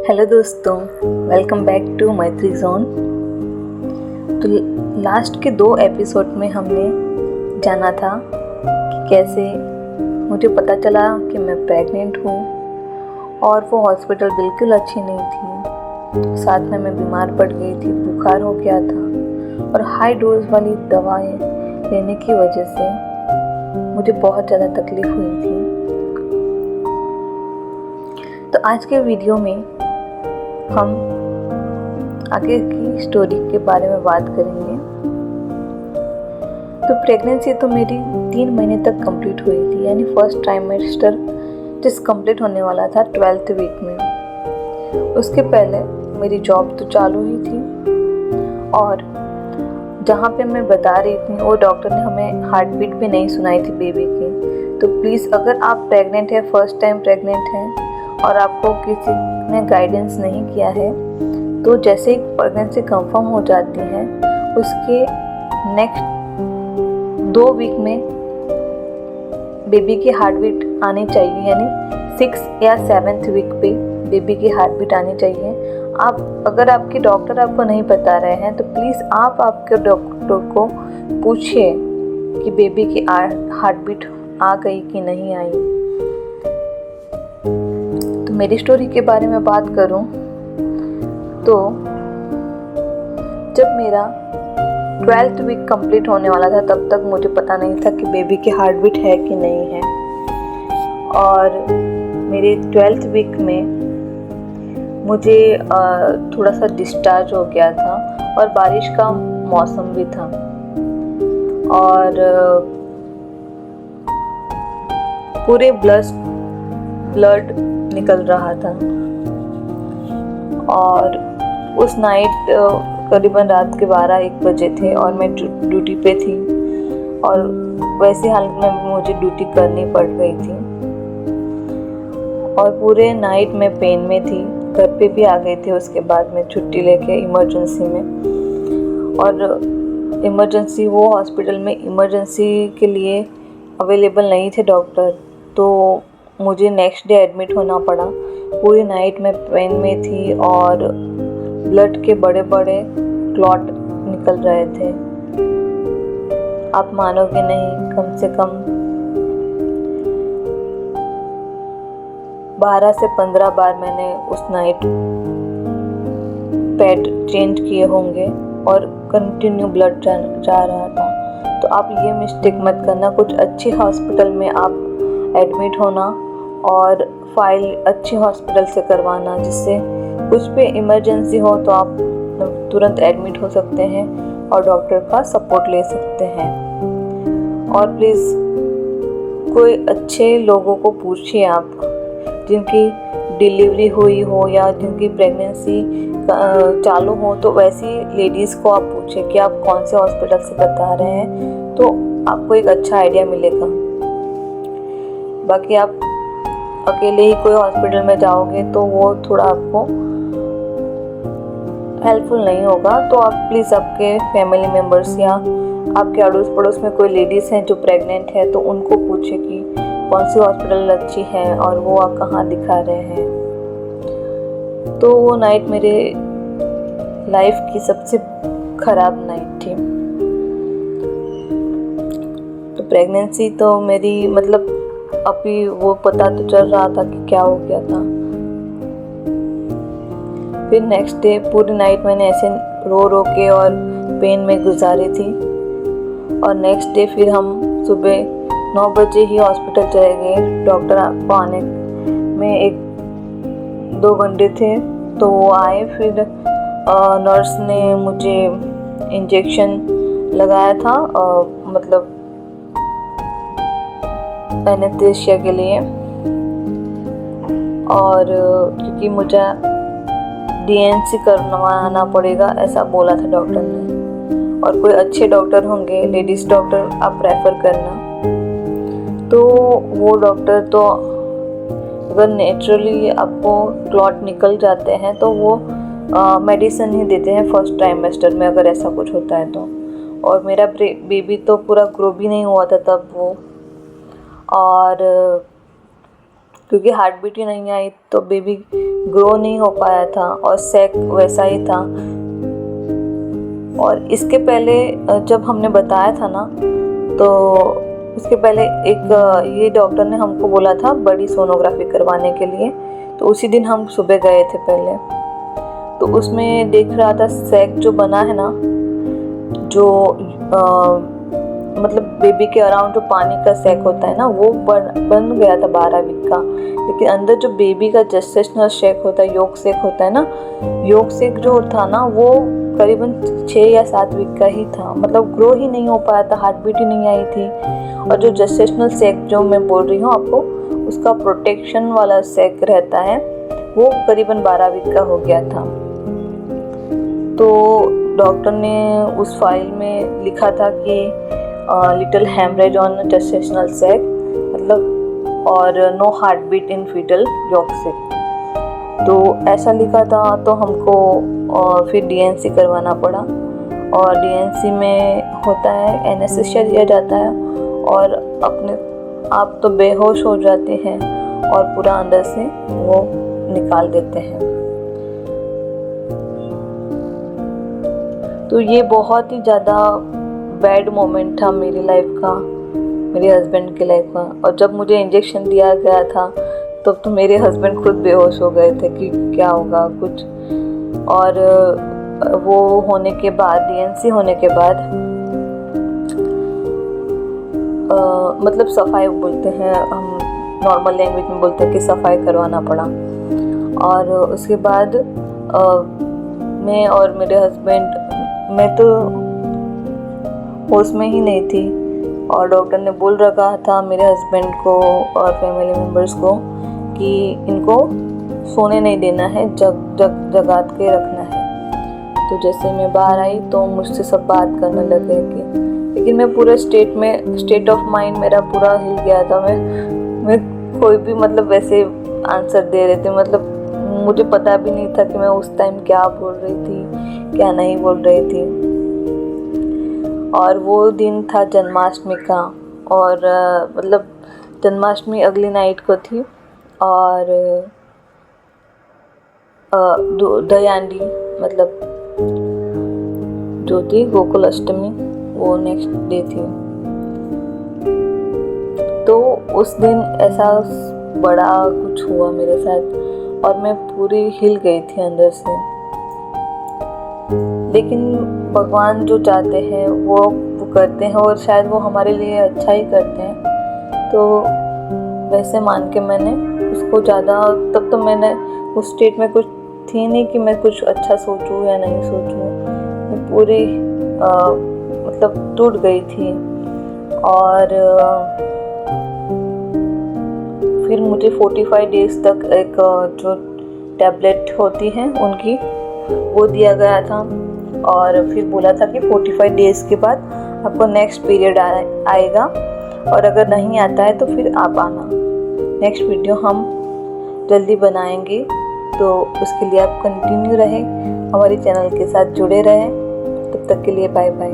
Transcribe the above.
Hello दोस्तों, welcome back to मैत्री zone. तो लास्ट के 2 एपिसोड में हमने जाना था कि कैसे मुझे पता चला कि मैं प्रेग्नेंट हूँ और वो हॉस्पिटल बिल्कुल अच्छी नहीं थी। साथ में मैं बीमार पड़ गई थी, बुखार हो गया था और हाई डोज वाली दवाएं लेने की वजह से मुझे बहुत ज़्यादा तकलीफ़ हुई थी। तो आज के वीडियो में हम आगे की स्टोरी के बारे में बात करेंगे। तो प्रेगनेंसी तो मेरी 3 महीने तक कंप्लीट हुई थी, यानी फर्स्ट ट्राइमेस्टर जिस कंप्लीट होने वाला था 12th वीक में। उसके पहले मेरी जॉब तो चालू ही थी और जहाँ पे मैं बता रही थी वो डॉक्टर ने हमें हार्ट बीट भी नहीं सुनाई थी बेबी की। तो प्लीज़ अगर आप प्रेग्नेंट है, फर्स्ट टाइम प्रेग्नेंट हैं और आपको किसी ने गाइडेंस नहीं किया है, तो जैसे ही प्रेगनेंसी कंफर्म हो जाती है उसके नेक्स्ट 2 वीक में बेबी की हार्ट बीट आनी चाहिए, यानी 6 या 7th वीक पे बेबी की हार्ट बीट आनी चाहिए। अगर आपके डॉक्टर आपको नहीं बता रहे हैं तो प्लीज़ आप आपके डॉक्टर को पूछिए कि बेबी की हार्ट बीट आ गई कि नहीं आई। मेरी स्टोरी के बारे में बात करूं तो जब मेरा 12th वीक कंप्लीट होने वाला था तब तक मुझे पता नहीं था कि बेबी की हार्ट बीट है कि नहीं है। और मेरे 12th वीक में मुझे थोड़ा सा डिस्चार्ज हो गया था और बारिश का मौसम भी था और पूरे ब्लड निकल रहा था। और उस नाइट करीबन रात के 12-1 बजे थे और मैं ड्यूटी पे थी और वैसे हालत में मुझे ड्यूटी करनी पड़ गई थी और पूरे नाइट में पेन में थी। घर पे भी आ गई थी उसके बाद में छुट्टी लेके इमरजेंसी में। और इमरजेंसी वो हॉस्पिटल में इमरजेंसी के लिए अवेलेबल नहीं थे डॉक्टर, तो मुझे नेक्स्ट डे एडमिट होना पड़ा। पूरी नाइट में पेन में थी और ब्लड के बड़े बड़े क्लॉट निकल रहे थे। आप मानोगे नहीं, कम से कम 12 से 15 बार मैंने उस नाइट पैड चेंज किए होंगे और कंटिन्यू ब्लड जा रहा था। तो आप ये मिस्टेक मत करना, कुछ अच्छे हॉस्पिटल में आप एडमिट होना और फाइल अच्छे हॉस्पिटल से करवाना, जिससे कुछ भी इमरजेंसी हो तो आप तुरंत एडमिट हो सकते हैं और डॉक्टर का सपोर्ट ले सकते हैं। और प्लीज़ कोई अच्छे लोगों को पूछिए आप, जिनकी डिलीवरी हुई हो या जिनकी प्रेगनेंसी चालू हो, तो वैसी लेडीज़ को आप पूछें कि आप कौन से हॉस्पिटल से बता रहे हैं, तो आपको एक अच्छा आइडिया मिलेगा। बाकी आप अकेले ही कोई हॉस्पिटल में जाओगे तो वो थोड़ा आपको हेल्पफुल नहीं होगा। तो आप प्लीज़ आपके फैमिली मेम्बर्स या आपके अड़ोस पड़ोस में कोई लेडीज़ हैं जो प्रेग्नेंट है तो उनको पूछे कि कौन सी हॉस्पिटल अच्छी है और वो आप कहाँ दिखा रहे हैं। तो वो नाइट मेरे लाइफ की सबसे ख़राब नाइट थी। तो प्रेगनेंसी तो मेरी मतलब अभी वो पता तो चल रहा था कि क्या हो गया था। फिर नेक्स्ट डे पूरी नाइट मैंने ऐसे रो के और पेन में गुजारी थी। और नेक्स्ट डे फिर हम सुबह 9 बजे ही हॉस्पिटल चले गए। डॉक्टर को आने में 1-2 घंटे थे तो वो आए। फिर नर्स ने मुझे इंजेक्शन लगाया था, मतलब एनेस्थीसिया के लिए। और क्योंकि मुझे DNC करवाना पड़ेगा ऐसा बोला था डॉक्टर ने। और कोई अच्छे डॉक्टर होंगे, लेडीज़ डॉक्टर आप रेफ़र करना। तो वो डॉक्टर तो अगर नेचुरली आपको क्लॉट निकल जाते हैं तो वो मेडिसिन ही देते हैं फर्स्ट ट्राइमेस्टर में, अगर ऐसा कुछ होता है तो। और मेरा बेबी तो पूरा ग्रो भी नहीं हुआ था तब वो। और क्योंकि हार्ट बीट ही नहीं आई तो बेबी ग्रो नहीं हो पाया था और सैक वैसा ही था। और इसके पहले जब हमने बताया था ना, तो उसके पहले ये डॉक्टर ने हमको बोला था बड़ी सोनोग्राफी करवाने के लिए। तो उसी दिन हम सुबह गए थे पहले, तो उसमें देख रहा था सैक जो बना है ना, जो मतलब बेबी के अराउंड जो पानी का सैक होता है ना, वो बन गया था 12 वीक का। लेकिन अंदर जो बेबी का जेस्टेशनल सैक होता है, योग सैक होता है ना, योग सैक जो था ना वो करीबन 6 या 7 वीक का ही था। मतलब ग्रो ही नहीं हो पाया था, हार्ट बीट ही नहीं आई थी। और जो जेस्टेशनल सैक जो मैं बोल रही हूँ आपको, उसका प्रोटेक्शन वाला सैक रहता है, वो करीबन 12 वीक का हो गया था। तो डॉक्टर ने उस फाइल में लिखा था कि little haemorrhage on gestational sac, मतलब और no heart beat in foetal yolk sac. तो ऐसा लिखा था। तो हमको फिर डीएनसी करवाना पड़ा। और डीएनसी में होता है एनेस्थीसिया दिया जाता है और अपने आप तो बेहोश हो जाते हैं और पूरा अंदर से वो निकाल देते हैं। तो ये बहुत ही ज़्यादा बैड मोमेंट था मेरी लाइफ का, मेरे हस्बैंड की लाइफ का। और जब मुझे इंजेक्शन दिया गया था तब तो मेरे हस्बैंड खुद बेहोश हो गए थे कि क्या होगा कुछ। और वो होने के बाद, डीएनसी होने के बाद मतलब सफाई बोलते हैं, हम नॉर्मल लैंग्वेज में बोलते हैं कि सफाई करवाना पड़ा। और उसके बाद मैं और मेरे हस्बैंड, मैं तो होश में ही नहीं थी और डॉक्टर ने बोल रखा था मेरे हस्बैंड को और फैमिली मेम्बर्स को कि इनको सोने नहीं देना है, जगा के रखना है। तो जैसे मैं बाहर आई तो मुझसे सब बात करने लगे कि, लेकिन मैं पूरे स्टेट ऑफ माइंड मेरा पूरा हिल गया था। मैं कोई भी मतलब वैसे आंसर दे रहे थे, मतलब मुझे पता भी नहीं था कि मैं उस टाइम क्या बोल रही थी, क्या नहीं बोल रही थी। और वो दिन था जन्माष्टमी का, और मतलब जन्माष्टमी अगली नाइट को थी और दयांडी मतलब जो थी गोकुल अष्टमी, वो नेक्स्ट डे थी। तो उस दिन ऐसा बड़ा कुछ हुआ मेरे साथ और मैं पूरी हिल गई थी अंदर से। लेकिन भगवान जो चाहते हैं वो करते हैं और शायद वो हमारे लिए अच्छा ही करते हैं। तो वैसे मान के मैंने उसको ज़्यादा, तब तो मैंने उस स्टेट में कुछ थी नहीं कि मैं कुछ अच्छा सोचूं या नहीं सोचूं। मैं पूरी मतलब टूट गई थी। और फिर मुझे 45 डेज़ तक एक जो टैबलेट होती है उनकी, वो दिया गया था। और फिर बोला था कि 45 डेज़ के बाद आपको नेक्स्ट पीरियड आएगा और अगर नहीं आता है तो फिर आप आना। नेक्स्ट वीडियो हम जल्दी बनाएंगे, तो उसके लिए आप कंटिन्यू रहें, हमारे चैनल के साथ जुड़े रहें। तब तक के लिए बाय बाय।